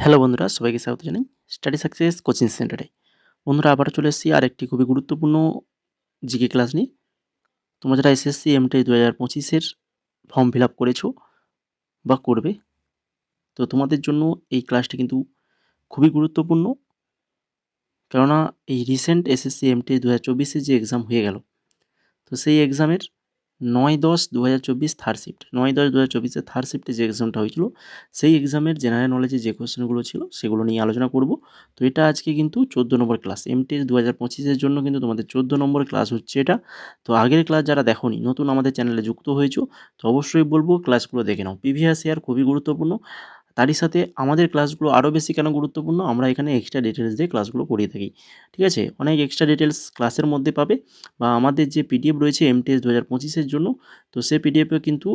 Hello বন্ধুরা, সবাইকে স্বাগত জানাই স্টাডি সাকসেস কোচিং সেন্টারে। বন্ধুরা, আবারও চলে এসেছি আর একটি খুবই গুরুত্বপূর্ণ জিকে ক্লাস নিয়ে। তোমরা যারা এসএসসি এমটেক 2025-এর ফর্ম ফিল আপ করেছো বা করবে, তো তোমাদের জন্য এই ক্লাসটি কিন্তু খুবই গুরুত্বপূর্ণ। কেননা এই রিসেন্ট এসএসসি এমটেক 2024-এর যে এক্সাম হয়ে গেল, তো সেই এক্সামের 9-10-2024 থার্ড শিফট 9-10-2024-এর থার্ড শিফটে যে এক্সামটা হয়েছিল, সেই এক্সামের জেনারেল নলেজে যে কোয়েশ্চেনগুলো ছিল সেগুলো নিয়ে আলোচনা করব। তো এটা আজকে কিন্তু 14 নম্বর ক্লাস, এমটেক 2025-এর জন্য কিন্তু তোমাদের 14 নম্বর ক্লাস হচ্ছে এটা। তো আগের ক্লাস যারা দেখোনি, নতুন আমাদের চ্যানেলে যুক্ত হয়েছো, তো অবশ্যই বলবো ক্লাসগুলো দেখে নাও। প্রিভিয়াস ইয়ার খুবই গুরুত্বপূর্ণ। তারই সাথে আমাদের ক্লাসগুলো আরও বেশি কেন গুরুত্বপূর্ণ, আমরা এখানে এক্সট্রা ডিটেলস দিয়ে ক্লাসগুলো করিয়ে থাকি। ঠিক আছে, অনেক এক্সট্রা ডিটেলস ক্লাসের মধ্যে পাবে, বা আমাদের যে পিডিএফ রয়েছে এমটিএস 2025-এর জন্য, তো সেই পিডিএফে কিন্তু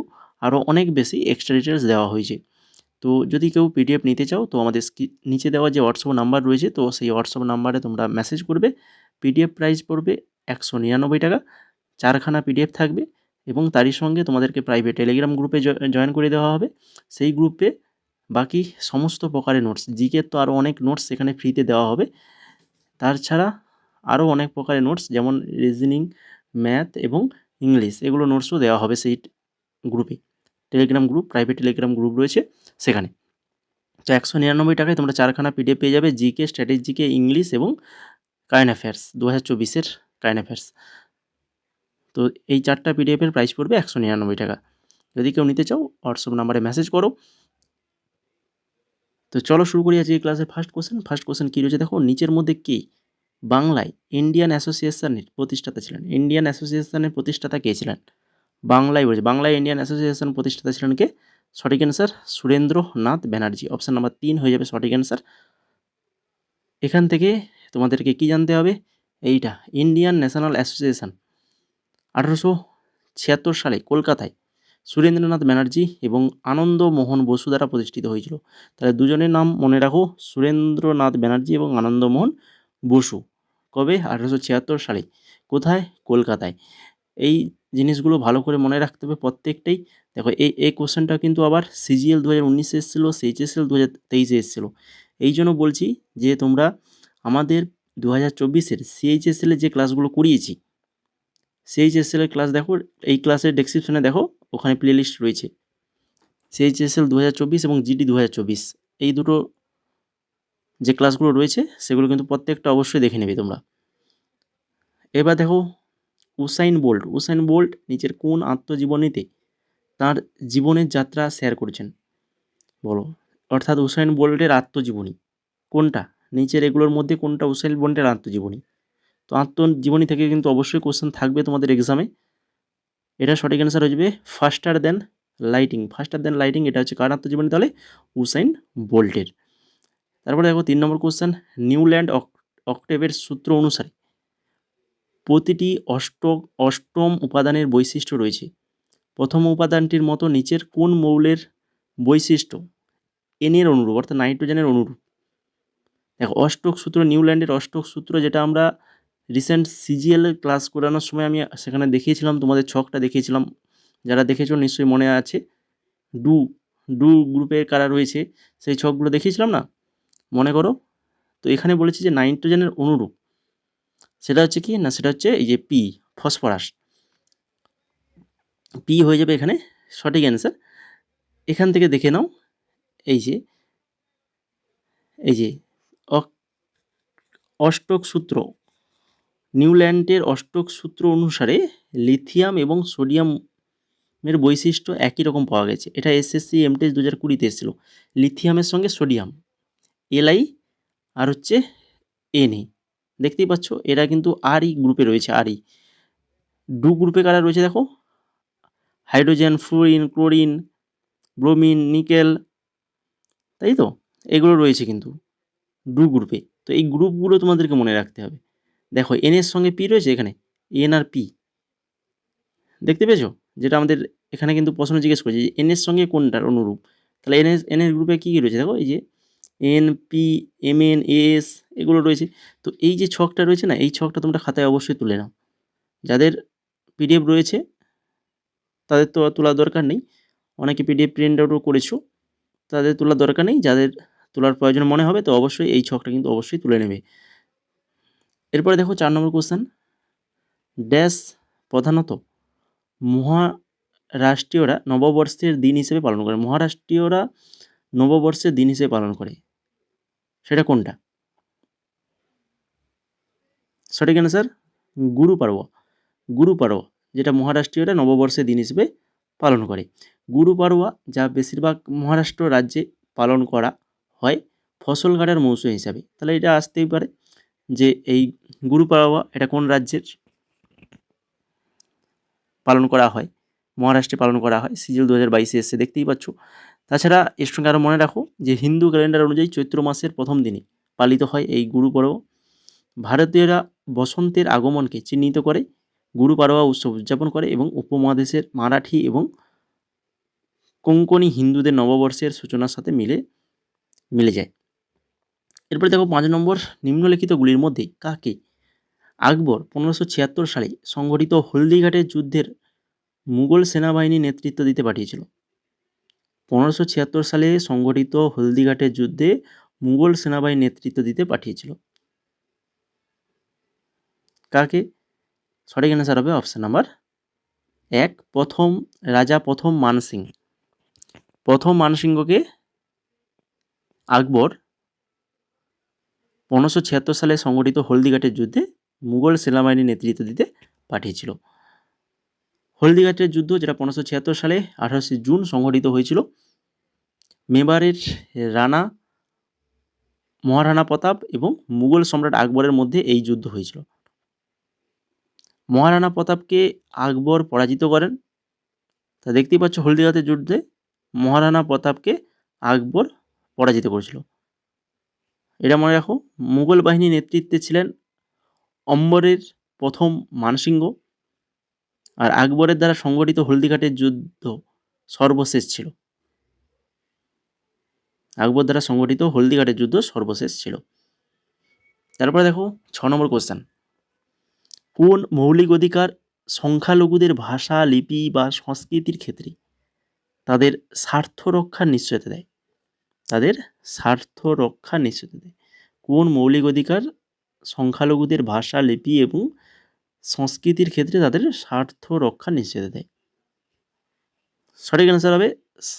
আরও অনেক বেশি এক্সট্রা ডিটেলস দেওয়া হয়েছে। তো যদি কেউ পিডিএফ নিতে চাও, তো আমাদের নিচে দেওয়া যে হোয়াটসঅ্যাপ নাম্বার রয়েছে, তো সেই হোয়াটসঅ্যাপ নাম্বারে তোমরা মেসেজ করবে। পিডিএফ প্রাইস পড়বে 199 টাকা, 4খানা পিডিএফ থাকবে, এবং তারই সঙ্গে তোমাদেরকে প্রাইভেট টেলিগ্রাম গ্রুপে জয়েন করে দেওয়া হবে। সেই গ্রুপে বাকি সমস্ত প্রকারের নোটস, জিকের তো আরও অনেক নোটস এখানে ফ্রিতে দেওয়া হবে। তাছাড়া আরও অনেক প্রকারের নোটস, যেমন রিজনিং, ম্যাথ এবং ইংলিশ, এগুলো নোটসও দেওয়া হবে সেই গ্রুপে। Telegram group, private Telegram group রয়েছে সেখানে। তো 199 টাকায় তোমরা 4খানা পিডিএফ পেয়ে যাবে, জিকে, স্ট্র্যাটেজিকে, ইংলিশ এবং কারেন্ট অ্যাফেয়ার্স 2024-এর কারেন্ট অ্যাফেয়ার্স। তো এই 4টা পিডিএফের প্রাইস পড়বে 199 টাকা। যদি কেউ নিতে চাও, হোয়াটসঅ্যাপ নাম্বারে মেসেজ করো। তো চলো শুরু করি আজকে ক্লাসের ফার্স্ট কোশ্চেন কী রয়েছে দেখো, নিচের মধ্যে কে বাংলায় ইন্ডিয়ান অ্যাসোসিয়েশনের প্রতিষ্ঠাতা ছিলেন? ইন্ডিয়ান অ্যাসোসিয়েশনের প্রতিষ্ঠাতা কে ছিলেন? বাংলায় বলছে, বাংলায় ইন্ডিয়ান অ্যাসোসিয়েশন প্রতিষ্ঠাতা ছিলেন কে? সঠিক answer Surendranath Banerjee. Option number 3 হয়ে যাবে সঠিক অ্যান্সার। এখান থেকে তোমাদেরকে কি জানতে হবে, এইটা ইন্ডিয়ান ন্যাশনাল অ্যাসোসিয়েশন 1876 সালে কলকাতায় সুরেন্দ্রনাথ ব্যানার্জি এবং আনন্দ মোহন বসু দ্বারা প্রতিষ্ঠিত হয়েছিল। তাহলে দুজনের নাম মনে রাখো, সুরেন্দ্রনাথ ব্যানার্জি এবং আনন্দমোহন বসু। কবে? 1876 সালে। কোথায়? কলকাতায়। এই জিনিসগুলো ভালো করে মনে রাখতে হবে প্রত্যেকটাই। দেখো, এই কোশ্চেনটা কিন্তু আবার সিজিএল 2019-এ এসেছিলো, সিএইচএসএল 2023-এ এসেছিলো। এই জন্য বলছি যে তোমরা আমাদের 2024-এর সিএইচএসএলের যে ক্লাসগুলো করিয়েছি, সিএইচএসএলের ক্লাস দেখো, এই ক্লাসের ডেসক্রিপশনে দেখো, ওখানে প্লেলিস্ট রয়েছে। সিএইচএসএল 2024 এবং জিডি 2024, এই দুটো যে ক্লাসগুলো রয়েছে সেগুলো কিন্তু প্রত্যেকটা অবশ্যই দেখে নেবে তোমরা। এবার দেখো, উসাইন বোল্ট নিচের কোন আত্মজীবনীতে তার জীবনের যাত্রা শেয়ার করেছেন? বলো। অর্থাৎ উসাইন বোল্টের আত্মজীবনী কোনটা? নিচের এগুলোর মধ্যে কোনটা উসাইন বোল্টের আত্মজীবনী? তো আত্মজীবনী থেকে কিন্তু অবশ্যই কোশ্চেন থাকবে তোমাদের এক্সামে। এটা সঠিক অ্যান্সার হয়ে যাবে ফাস্টার দ্যান লাইটিং। এটা হচ্ছে কার আত্মজীবনী? তাহলে উসাইন বোল্টের। তারপরে দেখো 3 নম্বর কোশ্চেন, নিউল্যান্ড অক্টেভের সূত্র অনুসারে প্রতিটি অষ্টম উপাদানের বৈশিষ্ট্য রয়েছে। প্রথম উপাদানটির মতো নিচের কোন মৌলের বৈশিষ্ট্য এনের অনুরূপ, অর্থাৎ নাইট্রোজেনের অনুরূপ? দেখো, অষ্টক সূত্র, নিউল্যান্ডের অষ্টক সূত্র, যেটা আমরা রিসেন্ট সিজিএল ক্লাস করানোর সময় আমি সেখানে দেখিয়েছিলাম, তোমাদের ছকটা দেখিয়েছিলাম, যারা দেখেছো নিশ্চয়ই মনে আছে। ডু ডু গ্রুপের কারা রয়েছে সেই ছকগুলো দেখিয়েছিলাম না, মনে করো। তো এখানে বলেছি যে নাইট্রোজেনের অনুরূপ, সেটা হচ্ছে কি না, সেটা হচ্ছে এই যে পি, ফসফরাস। পি হয়ে যাবে এখানে সঠিক অ্যান্সার। এখান থেকে দেখে নাও, এই যে অষ্টক সূত্র, নিউল্যান্ডের অষ্টক সূত্র অনুসারে লিথিয়াম এবং সোডিয়ামের বৈশিষ্ট্য একই রকম পাওয়া গেছে। এটা এসএসসি এমটেস 2020-তে এসেছিলো। লিথিয়ামের সঙ্গে সোডিয়াম, এলআই আর হচ্ছে এনএ, দেখতেই পাচ্ছ এরা কিন্তু আরই গ্রুপে রয়েছে। আরই ডু গ্রুপে কারা রয়েছে দেখো, hydrogen, fluorine, chlorine, bromine, nickel, তাই তো, এগুলো রয়েছে কিন্তু ডু গ্রুপে। তো এই গ্রুপগুলো তোমাদেরকে মনে রাখতে হবে। দেখো, এন এর সঙ্গে পি রয়েছে, এখানে এন আর পি, দেখতে পেয়েছো? যেটা আমাদের এখানে কিন্তু প্রশ্ন জিজ্ঞেস করেছে যে এন এর সঙ্গে কোনটার অনুরূপ। তাহলে এন এর গ্রুপে কী কী রয়েছে দেখো, এই যে N, P, M N, S, এগুলো রয়েছে। তো এই যে ছকটা রয়েছে না, এই ছকটা তোমরা খাতায় অবশ্যই তুলে নাও। যাদের পিডিএফ রয়েছে তাদের তো তোলার দরকার নেই, অনেকে পিডিএফ প্রিন্ট আউটও করেছো, তাদের তোলার দরকার নেই। যাদের তোলার প্রয়োজন মনে হবে, তো অবশ্যই এই ছকটা কিন্তু অবশ্যই তুলে নেবে। এরপরে দেখো 4 নম্বর কোশ্চেন, ড্যাশ প্রধানত মহারাষ্ট্রীয়রা নববর্ষের দিন হিসেবে পালন করে। মহারাষ্ট্রীয়রা নববর্ষের দিন হিসেবে পালন করে, সেটা কোনটা? সঠিক অ্যান্সার গুরু পাড়ওয়া। গুরু পাড়ওয়া, যেটা মহারাষ্ট্রীয়রা নববর্ষের দিন হিসেবে পালন করে। গুরু পাড়ওয়া, যা বেশিরভাগ মহারাষ্ট্র রাজ্যে পালন করা হয় ফসল কাটার মৌসুম হিসাবে। তাহলে এটা আসতেই পারে যে এই গুরু পাড়ওয়া এটা কোন রাজ্যের পালন করা হয়? মহারাষ্ট্রে পালন করা হয়। সিজিএল 2022 এসে দেখতেই পাচ্ছ। তাছাড়া এর সঙ্গে আরও মনে রাখো যে হিন্দু ক্যালেন্ডার অনুযায়ী চৈত্র মাসের প্রথম দিনে পালিত হয় এই গুরু পাড়ওয়া। ভারতীয়রা বসন্তের আগমনকে চিহ্নিত করে গুরু পাড়ওয়া উৎসব উদযাপন করে এবং উপমহাদেশের মারাঠি এবং কোঙ্কণি হিন্দুদের নববর্ষের সূচনার সাথে মিলে যায়। এরপরে দেখো 5 নম্বর, নিম্নলিখিতগুলির মধ্যে কাকে আকবর 1576 সালে সংঘটিত হলদিঘাটের যুদ্ধের মুঘল সেনাবাহিনী নেতৃত্ব দিতে পাঠিয়েছিল? 1576 সালে সংঘটিত হলদিঘাটের যুদ্ধে মুঘল সেনাবাহিনী নেতৃত্ব দিতে পাঠিয়েছিল কাকে? সঠিক অ্যান্সার হবে অপশান নাম্বার 1, রাজা প্রথম মানসিং। প্রথম মানসিংহকে আকবর 1576 সালে সংঘটিত হলদিঘাটের যুদ্ধে মুঘল সেনাবাহিনী নেতৃত্ব দিতে পাঠিয়েছিল। হলদিঘাটের যুদ্ধ, যেটা 1576 সালে 28শে জুন সংঘটিত হয়েছিল, মেবারের রানা মহারানা প্রতাপ এবং মুঘল সম্রাট আকবরের মধ্যে এই যুদ্ধ হয়েছিল। মহারানা প্রতাপকে আকবর পরাজিত করেন। তা দেখতেই পাচ্ছ হলদিঘাটের যুদ্ধে মহারানা প্রতাপকে আকবর পরাজিত করেছিল। এটা মনে রাখো। মুঘল বাহিনীর নেতৃত্বে ছিলেন অম্বরের প্রথম মানসিংহ, আর আকবরের দ্বারা সংগঠিত হলদিঘাটের যুদ্ধ সর্বশেষ ছিল। আকবর দ্বারা সংগঠিত হলদিঘাটের যুদ্ধ সর্বশেষ ছিল। তারপরে দেখো 6 নম্বর কোশ্চেন, কোন মৌলিক অধিকার সংখ্যালঘুদের ভাষা, লিপি বা সংস্কৃতির ক্ষেত্রে তাদের স্বার্থ রক্ষার নিশ্চয়তা দেয়? তাদের স্বার্থ রক্ষার নিশ্চয়তা দেয়। কোন মৌলিক অধিকার সংখ্যালঘুদের ভাষা, লিপি এবং সংস্কৃতির ক্ষেত্রে তাদের স্বার্থ রক্ষার নিশ্চয়তা দেয়? সঠিক অ্যান্সার হবে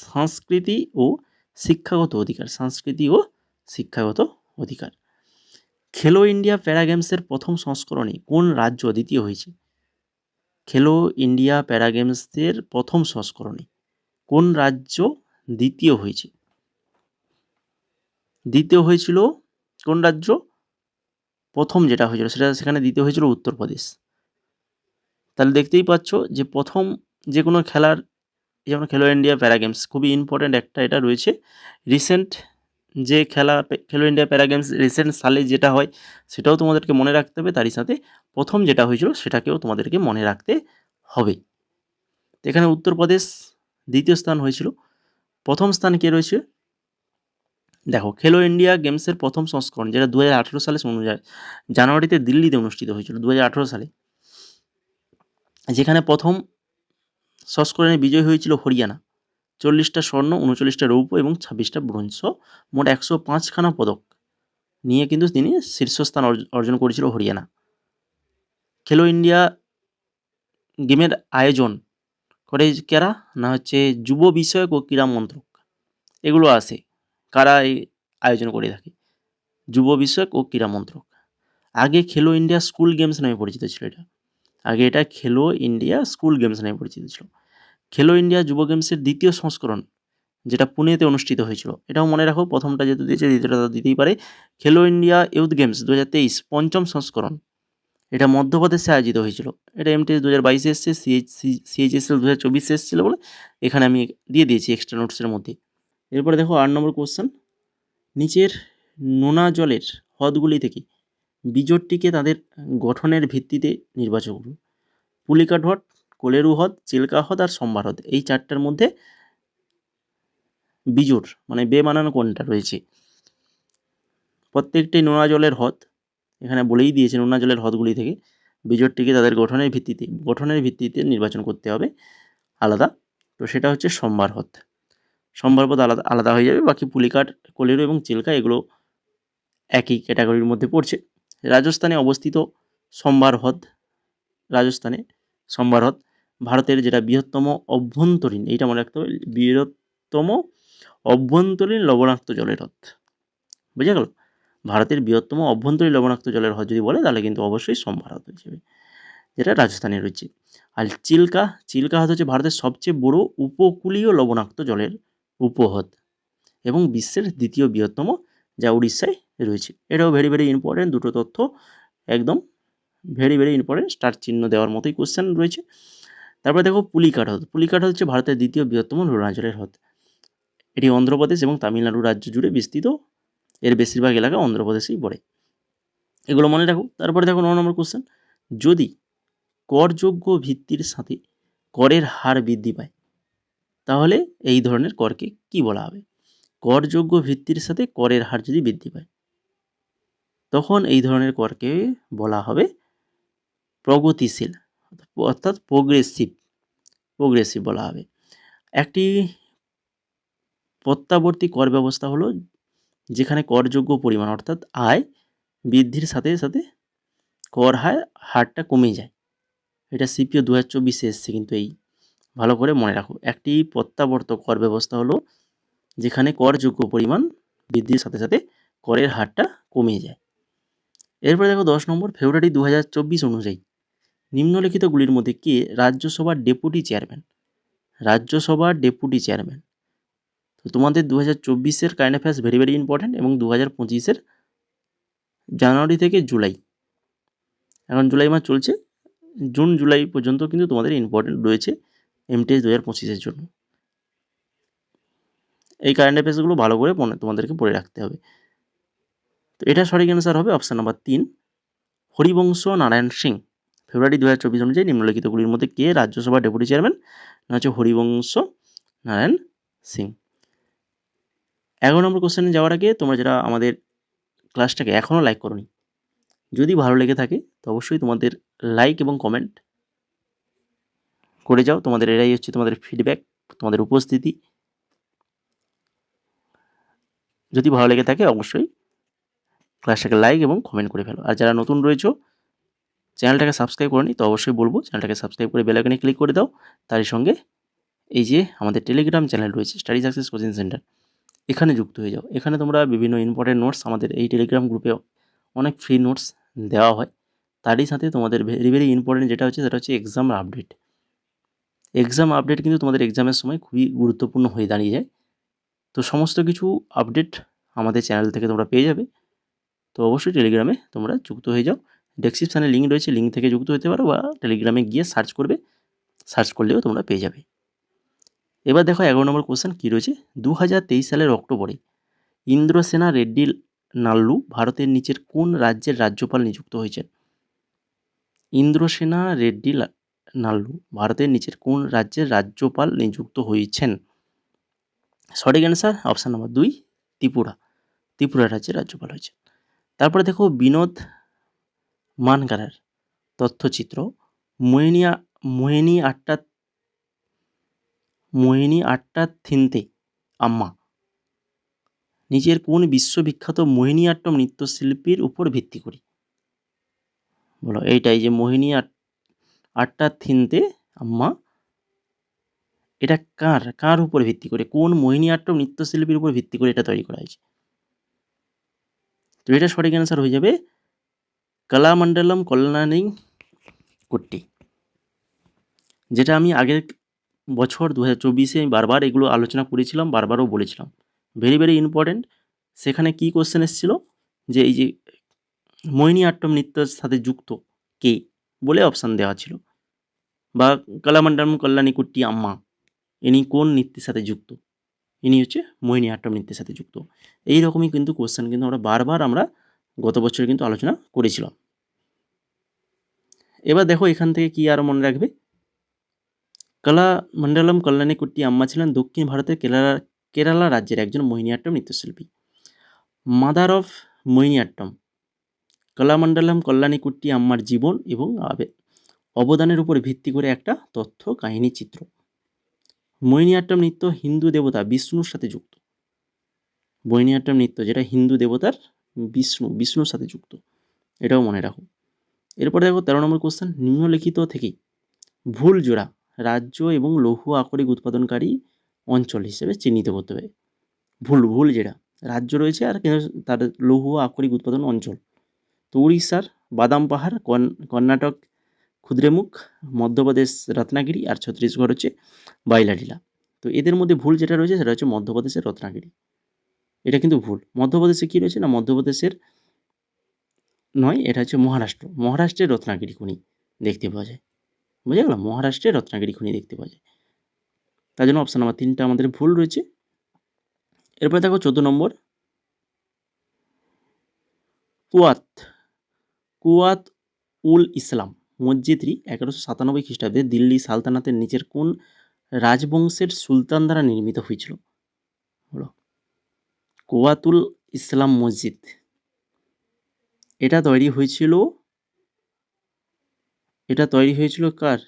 সংস্কৃতি ও শিক্ষাগত অধিকার। সংস্কৃতি ও শিক্ষাগত অধিকার। খেলো ইন্ডিয়া প্যারা গেমসের প্রথম সংস্করণে কোন রাজ্য দ্বিতীয় হয়েছে? খেলো ইন্ডিয়া প্যারা গেমসের প্রথম সংস্করণে কোন রাজ্য দ্বিতীয় হয়েছে? দ্বিতীয় হয়েছিল কোন রাজ্য? প্রথম যেটা হয়েছিল সেখানে দ্বিতীয় হয়েছিল উত্তরপ্রদেশ। তাহলে দেখতেই পাচ্ছ যে প্রথম যে কোনো খেলার, যেমন খেলো ইন্ডিয়া প্যারা গেমস খুবই ইম্পর্ট্যান্ট একটা এটা রয়েছে। রিসেন্ট যে খেলা খেলো ইন্ডিয়া প্যারা গেমস রিসেন্ট সালে যেটা হয় সেটাও তোমাদেরকে মনে রাখতে হবে, তারই সাথে প্রথম যেটা হয়েছিল সেটাকেও তোমাদেরকে মনে রাখতে হবে। এখানে উত্তরপ্রদেশ দ্বিতীয় স্থান হয়েছিল। প্রথম স্থান কে রয়েছে? দেখো, খেলো ইন্ডিয়া গেমসের প্রথম সংস্করণ যেটা 2018 সালে জানুয়ারিতে দিল্লিতে অনুষ্ঠিত হয়েছিল 2018 সালে, যেখানে প্রথম সংস্করণে বিজয় হয়েছিল হরিয়ানা। 40টা স্বর্ণ, 39টা রৌপ্য এবং 26টা ব্রোঞ্জ, মোট 105খানা পদক নিয়ে কিন্তু তিনি শীর্ষস্থান অর্জন করেছিল হরিয়ানা। খেলো ইন্ডিয়া গেমের আয়োজন করে কারা? না হচ্ছে যুব বিষয়ক ও ক্রীড়া মন্ত্রক। এগুলো আসে কারা এই আয়োজন করে থাকে? যুব বিষয়ক ও ক্রীড়া মন্ত্রক। আগে খেলো ইন্ডিয়া স্কুল গেমস নামে পরিচিত ছিল এটা। আগে এটা খেলো ইন্ডিয়া স্কুল গেমস নামে পরিচিত ছিল। খেলো ইন্ডিয়া যুব গেমসের দ্বিতীয় সংস্করণ যেটা পুনেতে অনুষ্ঠিত হয়েছিল, এটাও মনে রাখো। প্রথমটা যেহেতু দিয়েছে দ্বিতীয়টা দিতেই পারে। খেলো ইন্ডিয়া ইউথ গেমস 2023 পঞ্চম সংস্করণ, এটা মধ্যপ্রদেশে আয়োজিত হয়েছিল। এটা এমটিএস 2022 এসছে, সিএইচএসএল 2024 এসেছিল বলে এখানে আমি দিয়ে দিয়েছি এক্সট্রা নোটসের মধ্যে। এরপরে দেখো 8 নম্বর কোশ্চেন, নিচের নোনা জলের হ্রদগুলি থেকে বিজোড়টিকে তাদের গঠনের ভিত্তিতে নির্বাচন করুন। পুলিকাট হ্রদ, কোলেরু হ্রদ, চিল্কা হ্রদ আর সম্বার হ্রদ, এই চারটার মধ্যে বিজোড় মানে বেমানান কোনটা রয়েছে? প্রত্যেকটি নোনা জলের হ্রদ এখানে বলেই দিয়েছে, নোনা জলের হ্রদগুলি থেকে বিজোড়টিকে তাদের গঠনের ভিত্তিতে নির্বাচন করতে হবে আলাদা। তো সেটা হচ্ছে সম্বার হ্রদ। সম্ভারপদ আলাদা আলাদা হয়ে যাবে। বাকি পুলিকাট, কোলেরু এবং চিল্কা এগুলো একই ক্যাটাগরির মধ্যে পড়ছে। রাজস্থানে অবস্থিত সম্ভার হ্রদ, রাজস্থানে সম্ভার হ্রদ ভারতের যেটা বৃহত্তম অভ্যন্তরীণ, এইটা মনে রাখতে হবে, বৃহত্তম অভ্যন্তরীণ লবণাক্ত জলের হ্রদ। বুঝে গেল? ভারতের বৃহত্তম অভ্যন্তরীণ লবণাক্ত জলের হ্রদ যদি বলে তাহলে কিন্তু অবশ্যই সম্ভার হ্রদ হয়ে যাবে, যেটা রাজস্থানে রয়েছে। আর চিল্কা, চিল্কা হ্রদ হচ্ছে ভারতের সবচেয়ে বড় উপকূলীয় লবণাক্ত জলের উপহ্রদ এবং বিশ্বের দ্বিতীয় বৃহত্তম, যা উড়িষ্যায় রয়েছে। এটাও ভেরি ভেরি ইম্পর্টেন্ট, দুটো তথ্য একদম ভেরি ভেরি ইম্পর্টেন্ট, স্টার চিহ্ন দেওয়ার মতোই কোশ্চেন রয়েছে। তারপরে দেখো পুলিকাট হ্রদ, পুলিকাট হ্রদ হচ্ছে ভারতের দ্বিতীয় বৃহত্তম নোনা জলের হ্রদ। এটি অন্ধ্রপ্রদেশ এবং তামিলনাড়ু রাজ্য জুড়ে বিস্তৃত, এর বেশিরভাগ এলাকা অন্ধ্রপ্রদেশেই পড়ে। এগুলো মনে রাখো। তারপরে দেখো 9 নম্বর কোশ্চেন, যদি করযোগ্য ভিত্তির সাথে করের হার বৃদ্ধি পায় তাহলে এই ধরনের করকে কি বলা হবে? করযোগ্য ভিত্তির সাথে করের হার যদি বৃদ্ধি পায় তখন এই ধরনের করকে বলা হবে প্রগতিশীল, অর্থাৎ প্রোগ্রেসিভ বলা হবে। একটি প্রত্যাবর্তী কর ব্যবস্থা হলো যেখানে করযোগ্য পরিমাণ অর্থাৎ আয় বৃদ্ধির সাথে সাথে কর হারটা কমে যায়। এটা সিপিও 2024 এসছে, কিন্তু এই ভালো করে মনে রাখো। একটি প্রত্যাবর্ত কর ব্যবস্থা হলো যেখানে করযোগ্য পরিমাণ বৃদ্ধির সাথে সাথে করের হারটা কমে যায়। এরপরে দেখো 10 নম্বর, ফেব্রুয়ারি 2024 অনুযায়ী নিম্নলিখিতগুলির মধ্যে কে রাজ্যসভার ডেপুটি চেয়ারম্যান? রাজ্যসভার ডেপুটি চেয়ারম্যান। তো তোমাদের 2024-এর current affairs very very important এবং 2025-এর জানুয়ারি থেকে জুলাই, এখন জুলাই মাস চলছে, জুন জুলাই পর্যন্ত কিন্তু তোমাদের ইম্পর্টেন্ট রয়েছে এমটিএস 2025-এর জন্য। এই কারেন্ট অ্যাফেয়ার্সগুলো ভালো করে তোমাদেরকে পড়ে রাখতে হবে। তো এটা সঠিক অ্যান্সার হবে অপশান নাম্বার 3, হরিবংশ নারায়ণ সিং। ফেব্রুয়ারি 2024 অনুযায়ী নিম্নলিখিতগুলির মধ্যে কে রাজ্যসভার ডেপুটি চেয়ারম্যান? না হচ্ছে হরিবংশ নারায়ণ সিং। 11 নম্বর কোশ্চেনে যাওয়ার আগে তোমরা যারা আমাদের ক্লাসটাকে এখনও লাইক করোনি, যদি ভালো লেগে থাকে তো অবশ্যই তোমাদের লাইক এবং কমেন্ট করে যাও। তোমাদের এরাই হচ্ছে তোমাদের ফিডব্যাক, তোমাদের উপস্থিতি। যদি ভালো লেগে থাকে অবশ্যই ক্লাসটাকে লাইক এবং কমেন্ট করে ফেলো। আর যারা নতুন রয়েছে চ্যানেলটাকে সাবস্ক্রাইব করোনি তো অবশ্যই বলবো চ্যানেলটাকে সাবস্ক্রাইব করে বেল আইকনে ক্লিক করে দাও। তারই সঙ্গে এই যে আমাদের টেলিগ্রাম চ্যানেল রয়েছে স্টাডি সাকসেস কোচিং সেন্টার, এখানে যুক্ত হয়ে যাও। এখানে তোমরা বিভিন্ন ইম্পর্টেন্ট নোটস, আমাদের এই টেলিগ্রাম গ্রুপে অনেক ফ্রি নোটস দেওয়া হয়। তারই সাথে তোমাদের ভেরি ভেরি ইম্পর্টেন্ট যেটা হচ্ছে সেটা হচ্ছে এক্সাম আপডেট। এক্সাম আপডেট কিন্তু তোমাদের এক্সামের সময় খুবই গুরুত্বপূর্ণ হয়ে দাঁড়িয়ে যায়। তো সমস্ত কিছু আপডেট আমাদের চ্যানেল থেকে তোমরা পেয়ে যাবে। তো অবশ্যই টেলিগ্রামে তোমরা যুক্ত হয়ে যাও। ডেসক্রিপশানে লিঙ্ক রয়েছে, লিঙ্ক থেকে যুক্ত হতে পারো বা টেলিগ্রামে গিয়ে সার্চ করবে, সার্চ করলেও তোমরা পেয়ে যাবে। এবার দেখো 11 নম্বর কোশ্চেন কী রয়েছে। 2023 সালের অক্টোবরে ইন্দ্রসেনা রেড্ডি নাল্লু ভারতের নিচের কোন রাজ্যের রাজ্যপাল নিযুক্ত হয়েছেন? ইন্দ্রসেনা রেড্ডি নাল্লু ভারতের নিচের কোন রাজ্যের রাজ্যপাল নিযুক্ত হয়েছেন? সঠিক answer option number 2, Tripura. Tripura রাজ্যের রাজ্যপাল হয়েছে। তারপরে দেখো বিনোদ মানকারের তথ্যচিত্র মোহিনী আট্টাথিন্তে আম্মা নিচের কোন বিশ্ববিখ্যাত মোহিনীআট্টম নৃত্যশিল্পীর উপর ভিত্তি করে? বলো এইটাই যে মোহিনী আট্টাথিন্তে আম্মা, এটা কার উপর ভিত্তি করে, কোন মোহিনীআট্টম নৃত্যশিল্পীর উপর ভিত্তি করে এটা তৈরি করা হয়েছে? তো এটা সঠিক অ্যান্সার হয়ে যাবে কলামণ্ডলম কল্যাণী কুট্টি, যেটা আমি আগের বছর 2024-এ আমি বারবার এগুলো আলোচনা করেছিলাম, বারবারও বলেছিলাম। Very very important. সেখানে কি কোশ্চেন এসেছিল যে এই যে মোহিনীআট্টম নৃত্যের সাথে যুক্ত কে বলে অপশান দেওয়া ছিল, বা কলামণ্ডলম কল্যাণী কুট্টি আম্মা ইনি কোন নৃত্যের সাথে যুক্ত? ইনি হচ্ছে মোহিনীআট্টম নৃত্যের সাথে যুক্ত। এই রকমই কিন্তু কোশ্চেন কিন্তু আমরা গত বছর কিন্তু আলোচনা করেছিলাম। এবার দেখো এখান থেকে কি আরও মনে রাখবে, কলামণ্ডলম কল্যাণী কুট্টি আম্মা ছিলেন দক্ষিণ ভারতের কেরালা রাজ্যের একজন মোহিনীআট্টম নৃত্যশিল্পী। Mother of Mohiniyattam. কলামণ্ডলম কল্যাণী কুট্টি আম্মার জীবন এবং অবদানের উপর ভিত্তি করে একটা তথ্য কাহিনী চিত্র। মোহিনীআট্টম নৃত্য হিন্দু দেবতা বিষ্ণুর সাথে যুক্ত। মোহিনীআট্টম নৃত্য যেটা হিন্দু দেবতার বিষ্ণুর সাথে যুক্ত, এটাও মনে রাখো। এরপরে দেখো 13 নম্বর কোশ্চেন, নিম্নলিখিত থেকে ভুল জোড়া রাজ্য এবং লৌহ আকরিক উৎপাদনকারী অঞ্চল হিসেবে চিহ্নিত করতে হবে। ভুল যেটা রাজ্য রয়েছে আর তার লৌহ আকরিক উৎপাদন অঞ্চল, তো উড়িষ্যার বাদাম পাহাড়, কর্ণাটক ক্ষুদ্রেমুখ, মধ্যপ্রদেশ রত্নাগিরি আর ছত্তিশগড় হচ্ছে বাইলাডিলা। তো এদের মধ্যে ভুল যেটা রয়েছে সেটা হচ্ছে মধ্যপ্রদেশের রত্নাগিরি, এটা কিন্তু ভুল। মধ্যপ্রদেশে কী রয়েছে না, মধ্যপ্রদেশের নয়, এটা হচ্ছে মহারাষ্ট্রের রত্নাগিরি খনি দেখতে পাওয়া যায়। বুঝে গেলাম, মহারাষ্ট্রের রত্নাগিরি খনি দেখতে পাওয়া যায়, তার জন্য অপশান নাম্বার 3টা আমাদের ভুল রয়েছে। এরপরে দেখো 14 নম্বর, কুয়াত উল ইসলাম মসজিদটি 1197 খ্রিস্টাব্দে দিল্লি সালতানাতের নিচের কোন রাজবংশের সুলতান দ্বারা নির্মিত হয়েছিল? হলো কুয়াতুল ইসলাম মসজিদ, এটা তৈরি হয়েছিল কার?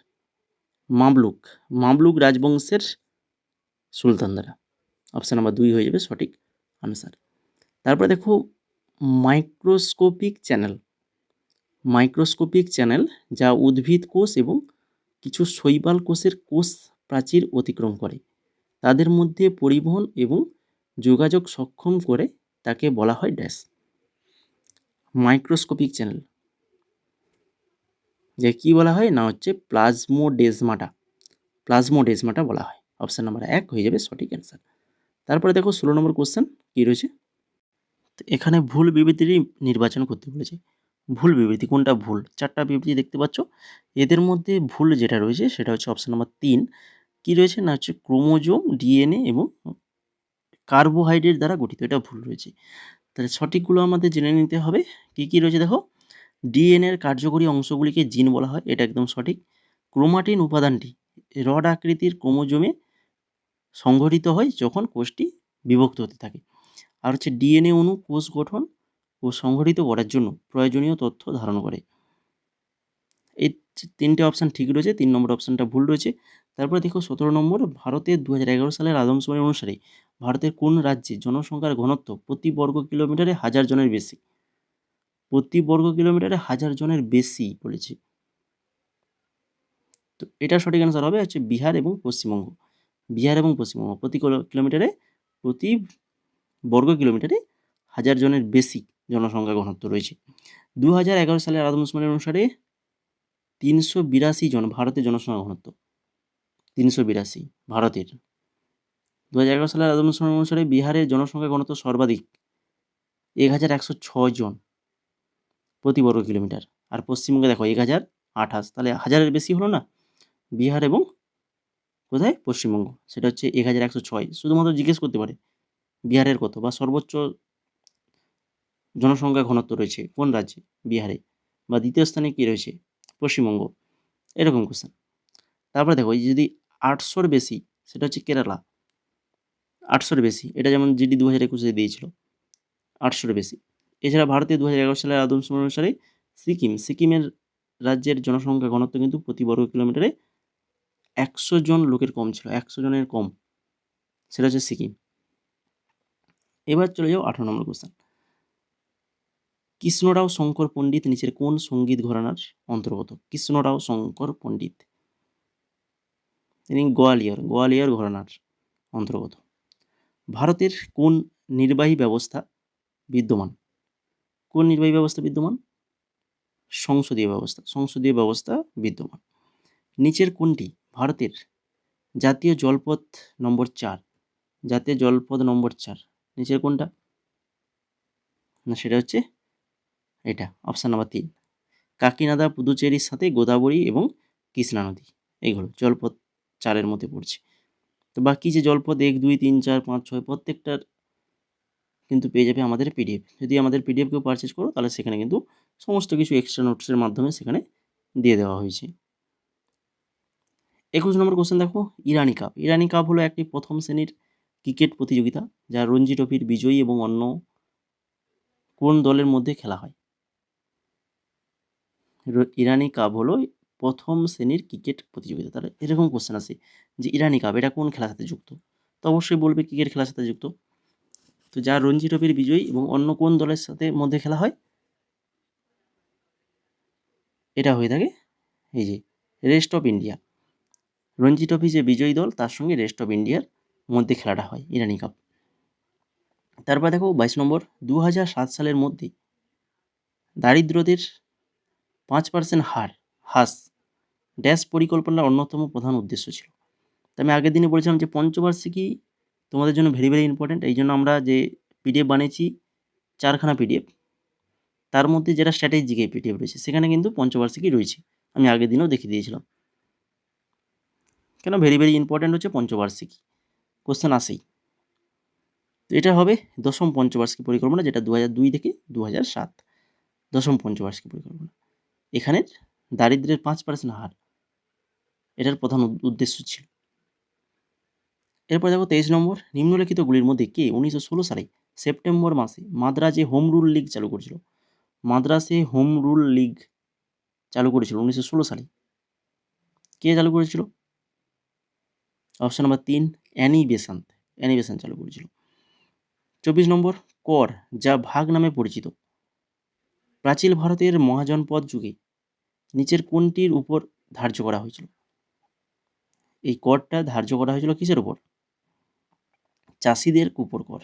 মামলুক রাজবংশের সুলতান দ্বারা। অপশান নাম্বার 2 হয়ে যাবে সঠিক আনসার। তারপরে দেখো মাইক্রোস্কোপিক চ্যানেল যা উদ্ভিদ কোষ এবং কিছু শৈবাল কোষের কোষ প্রাচীর অতিক্রম করে, তাদের মধ্যে পরিবহন এবং যোগাযোগ সক্ষম করে তাকে বলা হয় ড্যাশ। মাইক্রোস্কোপিক চ্যানেল যে কি বলা হয় না হচ্ছে প্লাজমোডেজমাটা বলা হয়। অপশান নাম্বার 1 হয়ে যাবে সঠিক অ্যান্সার। তারপরে দেখো 16 নম্বর কোশ্চেন কী রয়েছে, তো এখানে ভুল বিবৃতিটি নির্বাচন করতে বলেছে। ভুল বিবৃতি কোনটা ভুল? 4টা বিবৃতি দেখতে পাচ্ছ, এদের মধ্যে ভুল যেটা রয়েছে সেটা হচ্ছে অপশান নাম্বার 3। কী রয়েছে না হচ্ছে ক্রোমোজোম, ডিএনএ এবং কার্বোহাইড্রেট দ্বারা গঠিত, এটা ভুল রয়েছে। তাহলে সঠিকগুলো আমাদের জেনে নিতে হবে। কী কী রয়েছে দেখো, ডিএনএর কার্যকরী অংশগুলিকে জিন বলা হয়, এটা একদম সঠিক। ক্রোমাটিন উপাদানটি রড আকৃতির ক্রোমোজোমে সংঘটিত হয় যখন কোষটি বিভক্ত হতে থাকে। আর হচ্ছে ডিএনএ অণু কোষ গঠন ও সংঘটিত করার জন্য প্রয়োজনীয় তথ্য ধারণ করে। এই 3টে অপশান ঠিক রয়েছে, 3 নম্বর অপশানটা ভুল রয়েছে। তারপরে দেখো 17 নম্বর, ভারতের 2011 সালের আদমশুমারি অনুসারে ভারতের কোন রাজ্যে জনসংখ্যার ঘনত্ব প্রতি বর্গ কিলোমিটারে 1000 জনের বেশি? প্রতি বর্গ কিলোমিটারে 1000 জনের বেশি বলেছে, তো এটা সঠিক অ্যান্সার হবে হচ্ছে বিহার এবং পশ্চিমবঙ্গ। প্রতি বর্গ কিলোমিটারে 1000 জনের বেশি জনসংখ্যা ঘনত্ব রয়েছে। 2011 সালের আদমশুমারি অনুসারে 382 জন ভারতের জনসংখ্যা ঘনত্ব, 382 ভারতের। 2011 সালের আদমশুমারি অনুসারে বিহারের জনসংখ্যা ঘনত্ব সর্বাধিক 1106 জন প্রতি বর্গ কিলোমিটার, আর পশ্চিমবঙ্গে দেখো 1028, তাহলে 1000-এর বেশি হলো না? বিহার এবং কোথায়? পশ্চিমবঙ্গ, সেটা হচ্ছে 1106। শুধুমাত্র জিজ্ঞেস করতে পারে বিহারের কত বা সর্বোচ্চ জনসংখ্যা ঘনত্ব রয়েছে কোন রাজ্যে? বিহারে। বা দ্বিতীয় স্থানে কী রয়েছে? পশ্চিমবঙ্গ, এরকম কোশ্চেন। তারপরে দেখো এই যদি 800-র বেশি, সেটা হচ্ছে কেরালা। 800-র বেশি, এটা যেমন জিডি 2021-এ দিয়েছিল 800-র বেশি। এছাড়া ভারতীয় 2011 সালের আদমশুমারি অনুসারে সিকিমের রাজ্যের জনসংখ্যা ঘনত্ব কিন্তু প্রতি বর্গ কিলোমিটারে 100 জন লোকের কম ছিল, 100 জনের কম, সেটা হচ্ছে সিকিম। এবার চলে যাও 18 নম্বর কোশ্চেন। কৃষ্ণরাও শঙ্কর পণ্ডিত নিচের কোন সঙ্গীত ঘরানার অন্তর্গত? কৃষ্ণরাও শঙ্কর পণ্ডিত তিনি গোয়ালিয়র ঘরানার অন্তর্গত। ভারতের কোন নির্বাহী ব্যবস্থা বিদ্যমান? সংসদীয় ব্যবস্থা বিদ্যমান। নিচের কোনটি ভারতের জাতীয় জলপথ নম্বর 4? নিচের কোনটা? না, সেটা হচ্ছে এটা অপশান নাম্বার 3, কাকিনাডা পুদুচেরির সাথে গোদাবরী এবং কৃষ্ণা নদী, এইগুলো জলপথ 4-এর মধ্যে পড়ছে। তো বাকি যে জলপথ 1, 2, 3, 4, 5, 6 প্রত্যেকটার কিন্তু পেয়ে যাবে আমাদের পিডিএফ। যদি আমাদের পিডিএফ কেউ পারচেজ করো তাহলে সেখানে কিন্তু সমস্ত কিছু এক্সট্রা নোটসের মাধ্যমে সেখানে দিয়ে দেওয়া হয়েছে। 21 নম্বর কোশ্চেন দেখো, ইরানি কাপ হলো একটি প্রথম শ্রেণীর ক্রিকেট প্রতিযোগিতা যা রঞ্জি ট্রফির বিজয়ী এবং অন্য কোন দলের মধ্যে খেলা হয়? ইরানি কাপ হলো প্রথম শ্রেণীর ক্রিকেট প্রতিযোগিতা। তাহলে এরকম কোশ্চেন আসে যে ইরানি কাপ এটা কোন খেলার সাথে যুক্ত, তো অবশ্যই বলবে ক্রিকেট খেলার সাথে যুক্ত। তো যা রঞ্জি ট্রফির বিজয়ী এবং অন্য কোন দলের সাথে মধ্যে খেলা হয়, এটা হয়ে থাকে এই যে rest of India. Ranji trophy যে বিজয়ী দল তার সঙ্গে রেস্ট অফ ইন্ডিয়ার মধ্যে খেলাটা হয় ইরানি কাপ। তারপর দেখো 22 নম্বর, 2007 সালের মধ্যে দারিদ্রদের 5% হ্রাস ড্যাশ পরিকল্পনার অন্যতম প্রধান উদ্দেশ্য ছিল। তো আমি আগের দিনে বলেছিলাম যে পঞ্চবার্ষিকী তোমাদের জন্য ভেরি ভেরি ইম্পর্ট্যান্ট। এই জন্য আমরা যে পিডিএফ বানিয়েছি 4খানা পিডিএফ, তার মধ্যে যেটা স্ট্র্যাটেজিক এই পিডিএফ রয়েছে সেখানে কিন্তু পঞ্চবার্ষিকী রয়েছে, আমি আগের দিনেও দেখিয়ে দিয়েছিলাম। কেন ভেরি ভেরি ইম্পর্ট্যান্ট হচ্ছে পঞ্চবার্ষিকী, কোশ্চেন আসেই। তো এটা হবে দশম পঞ্চবার্ষিকী পরিকল্পনা, যেটা 2002 থেকে 2007, দশম পঞ্চবার্ষিকী পরিকল্পনা। এখানের দারিদ্র্যের 5% হার এটার প্রধান উদ্দেশ্য ছিল। এরপর দেখো 23 নম্বর, নিম্নলিখিতগুলির মধ্যে কে 1916 সালে সেপ্টেম্বর মাসে মাদ্রাজে হোম রুল লিগ চালু করেছিল? মাদ্রাসে হোম রুল লিগ চালু করেছিল 1916 সালে, কে চালু করেছিল? Option number 3 Annie Besant, Annie Besant চালু করেছিল। 24 নম্বর, কর যা ভাগ নামে পরিচিত প্রাচীন ভারতের মহাজনপদ যুগে নিচের কোনটির উপর ধার্য করা হয়েছিল? এই করটা ধার্য করা হয়েছিল কিসের উপর? চাষিদের উপর কর,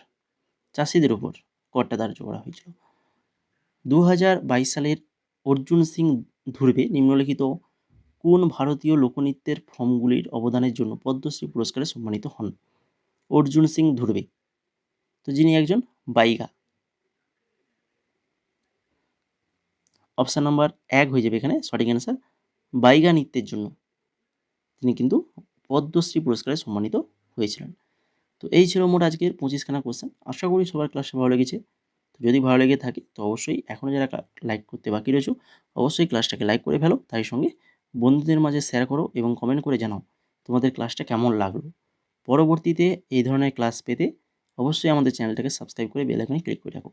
চাষিদের উপর করটা ধার্য করা হয়েছিল। 2022 সালের অর্জুন সিং ধুরবে নিম্নলিখিত কোন ভারতীয় লোকনৃত্যের ফর্মগুলির অবদানের জন্য পদ্মশ্রী পুরস্কারে সম্মানিত হন? অর্জুন সিং ধুরবে, তো যিনি একজন বাইগা। অপশান নাম্বার 1 হয়ে যাবে এখানে সঠিক অ্যান্সার, বাইগা নৃত্যের জন্য তিনি কিন্তু পদ্মশ্রী পুরস্কারে সম্মানিত হয়েছিলেন। তো এই ছিল মোট আজকের 25খানা কোশ্চেন। আশা করি সবার ক্লাসটা ভালো লেগেছে। তো যদি ভালো লেগে থাকে তো অবশ্যই এখনও যারা লাইক করতে বাকি রয়েছে অবশ্যই ক্লাসটাকে লাইক করে ফেলো, তাই সঙ্গে বন্ধুদের মাঝে শেয়ার করো এবং কমেন্ট করে জানাও তোমাদের ক্লাসটা কেমন লাগলো। পরবর্তীতে এই ধরনের ক্লাস পেতে অবশ্যই আমাদের চ্যানেলটাকে সাবস্ক্রাইব করে বেল আইকনে ক্লিক করে রাখো।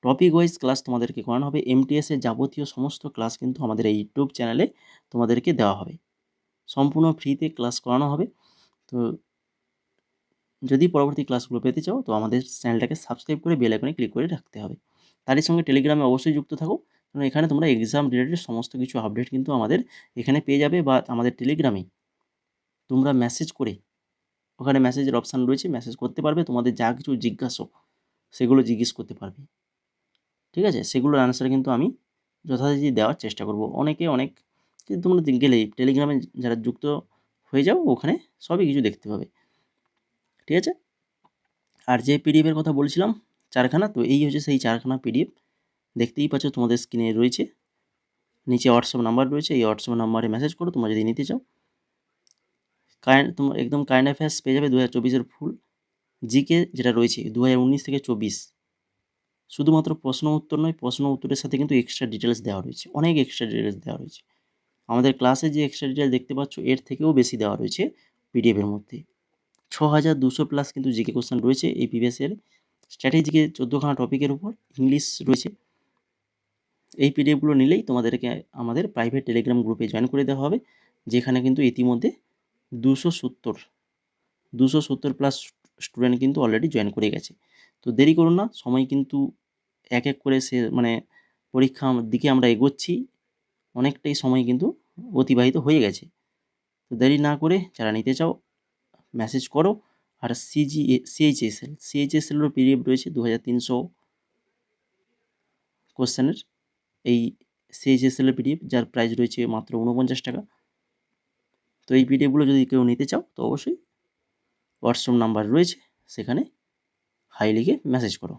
টপিক ওয়াইজ ক্লাস তোমাদেরকে করানো হবে, এমটিএসের যাবতীয় সমস্ত ক্লাস কিন্তু আমাদের এই ইউটিউব চ্যানেলে তোমাদেরকে দেওয়া হবে, সম্পূর্ণ ফ্রিতে ক্লাস করানো হবে। তো যদি পরবর্তী ক্লাসগুলো পেতে চাও তো আমাদের চ্যানেলটাকে সাবস্ক্রাইব করে বেল আইকনে ক্লিক করে রাখতে হবে। তারই সঙ্গে টেলিগ্রামে অবশ্যই যুক্ত থাকো, কারণ এখানে তোমরা এক্সাম রিলেটেড সমস্ত কিছু আপডেট কিন্তু আমাদের এখানে পেয়ে যাবে, বা আমাদের টেলিগ্রামে তোমরা মেসেজ করে, ওখানে মেসেজের অপশান রয়েছে, মেসেজ করতে পারবে, তোমাদের যা কিছু জিজ্ঞাসা সেগুলো জিজ্ঞেস করতে পারবে। ঠিক আছে, সেগুলোর আনসার কিন্তু আমি যথারীতি দেওয়ার চেষ্টা করব। অনেকে অনেক কিন্তু তোমরা গেলেই টেলিগ্রামে যারা যুক্ত হয়ে যাও ওখানে সবই কিছু দেখতে পাবে। ঠিক আছে, আর যে পিডিএফের কথা বলছিলাম 4খানা, তো এই হচ্ছে সেই 4খানা পিডিএফ, দেখতেই পাচ্ছ তোমাদের স্ক্রিনে রয়েছে, নিচে হোয়াটসঅ্যাপ নাম্বার রয়েছে, এই হোয়াটসঅ্যাপ নাম্বারে মেসেজ করো তোমরা যদি নিতে চাও। তোমার একদম কারেন্ট অ্যাফেয়ার্স পেয়ে যাবে 2024-এর ফুল, জিকে যেটা রয়েছে 2019 থেকে 24, শুধুমাত্র প্রশ্ন উত্তর নয়, প্রশ্ন উত্তরের সাথে কিন্তু এক্সট্রা ডিটেলস দেওয়া রয়েছে, অনেক এক্সট্রা ডিটেলস দেওয়া রয়েছে। আমাদের ক্লাসে যে এক্সট্রা ডিটেলস দেখতে পাচ্ছ এর থেকেও বেশি দেওয়া রয়েছে পিডিএফের মধ্যে। 6200+ কিন্তু জিকে কোশ্চেন রয়েছে এই প্রিভিয়াস ইয়ারে, স্ট্র্যাটেজিকে 14খানা টপিকের উপর, ইংলিশ রয়েছে। এই পিডিএফগুলো নিলেই তোমাদেরকে আমাদের প্রাইভেট টেলিগ্রাম গ্রুপে জয়েন করে দেওয়া হবে, যেখানে কিন্তু ইতিমধ্যে 270+ স্টুডেন্ট কিন্তু অলরেডি জয়েন করে গেছে। তো দেরি করুন না, সময় কিন্তু এক এক করে মানে পরীক্ষার দিকে আমরা এগোচ্ছি, অনেকটাই সময় কিন্তু অতিবাহিত হয়ে গেছে। তো দেরি না করে যারা নিতে চাও মেসেজ করো। আর সিএইচএসএলেরও পিডিএফ রয়েছে 2300 কোশ্চেনের, এই সিএইচএসএলের পিডিএফ যার প্রাইস রয়েছে মাত্র 49 টাকা। তো এই পিডিএফগুলো যদি কেউ নিতে চাও তো অবশ্যই হোয়াটসঅ্যাপ নাম্বার রয়েছে, সেখানে হাই লিখে মেসেজ করো।